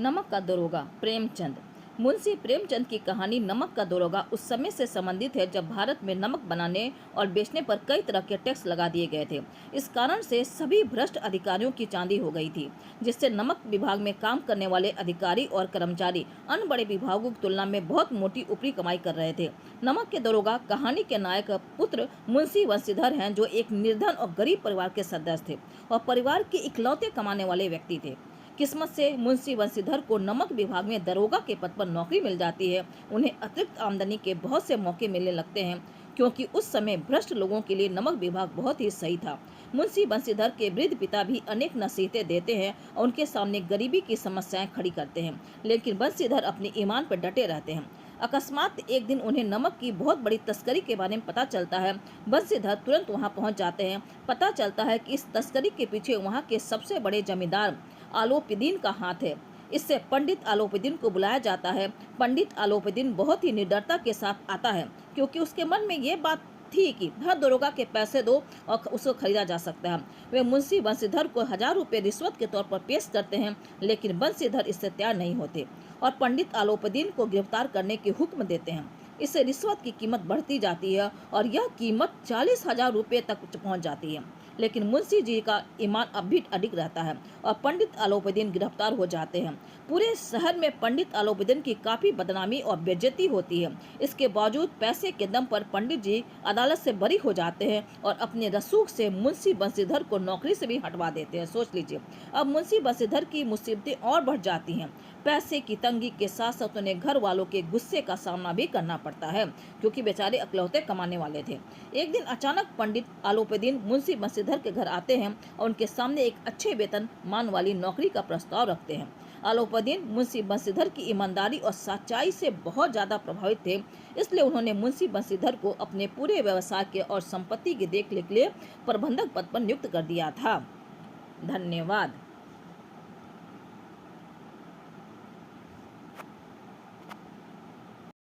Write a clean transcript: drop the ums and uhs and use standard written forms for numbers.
नमक का दरोगा प्रेमचंद। मुंशी प्रेमचंद की कहानी नमक का दरोगा उस समय से संबंधित है जब भारत में नमक बनाने और बेचने पर कई तरह के टैक्स लगा दिए गए थे। इस कारण से सभी भ्रष्ट अधिकारियों की चांदी हो गई थी, जिससे नमक विभाग में काम करने वाले अधिकारी और कर्मचारी अन्य बड़े विभागों की तुलना में बहुत मोटी ऊपरी कमाई कर रहे थे। नमक के दरोगा कहानी के नायक पुत्र मुंशी बंशीधर हैं, जो एक निर्धन और गरीब परिवार के सदस्य थे और परिवार के इकलौते कमाने वाले व्यक्ति थे। किस्मत से मुंशी बंशीधर को नमक विभाग में दरोगा के पद पर नौकरी मिल जाती है। उन्हें अतिरिक्त आमदनी के बहुत से मौके मिलने लगते हैं, क्योंकि उस समय भ्रष्ट लोगों के लिए नमक विभाग बहुत ही सही था। मुंशी बंशीधर के वृद्ध पिता भी अनेक नसीहतें देते हैं और उनके सामने गरीबी की समस्याएं खड़ी करते हैं, लेकिन बंशीधर अपने ईमान पर डटे रहते हैं। अकस्मात एक दिन उन्हें नमक की बहुत बड़ी तस्करी के बारे में पता चलता है। बंशीधर तुरंत वहां पहुंच जाते हैं। पता चलता है कि इस तस्करी के पीछे वहां के सबसे बड़े जमींदार आलोपीदीन का हाथ है। इससे पंडित आलोपीदीन को बुलाया जाता है। पंडित आलोपीदीन बहुत ही निडरता के साथ आता है, क्योंकि उसके मन में ये बात थी कि हर दरोगा के पैसे दो और उसको खरीदा जा सकता है। वे मुंशी बंशीधर को 1000 रुपये रिश्वत के तौर पर पेश करते हैं, लेकिन बंशीधर इससे तैयार नहीं होते और पंडित आलोपीदीन को गिरफ्तार करने के हुक्म देते हैं। इससे रिश्वत की कीमत बढ़ती जाती है और यह कीमत 40,000 रुपये तक पहुंच जाती है, लेकिन मुंशी जी का ईमान अब भी अडिग रहता है और पंडित आलोपीदीन गिरफ्तार हो जाते हैं। पूरे शहर में पंडित आलोपीदीन की काफी बदनामी और बेइज्जती होती है। इसके बावजूद पैसे के दम पर पंडित जी अदालत से बरी हो जाते हैं और अपने रसूख से मुंशी बंशीधर को नौकरी से भी हटवा देते हैं। सोच लीजिए, अब मुंशी बंशीधर की मुसीबतें और बढ़ जाती हैं। पैसे की तंगी के साथ साथ उन्हें घर वालों के गुस्से का सामना भी करना पड़ता है, क्योंकि बेचारे अकलौते कमाने वाले थे। एक दिन अचानक पंडित आलोपीदीन मुंशी बंशीधर के घर आते हैं और उनके सामने एक अच्छे वेतन मान वाली नौकरी का प्रस्ताव रखते हैं। आलोपीदीन मुंशी बंशीधर की ईमानदारी और सच्चाई से बहुत ज्यादा प्रभावित थे, इसलिए उन्होंने मुंशी बंशीधर को अपने पूरे व्यवसाय के और संपत्ति की देखरेख के लिए प्रबंधक पद पर नियुक्त कर दिया था। धन्यवाद।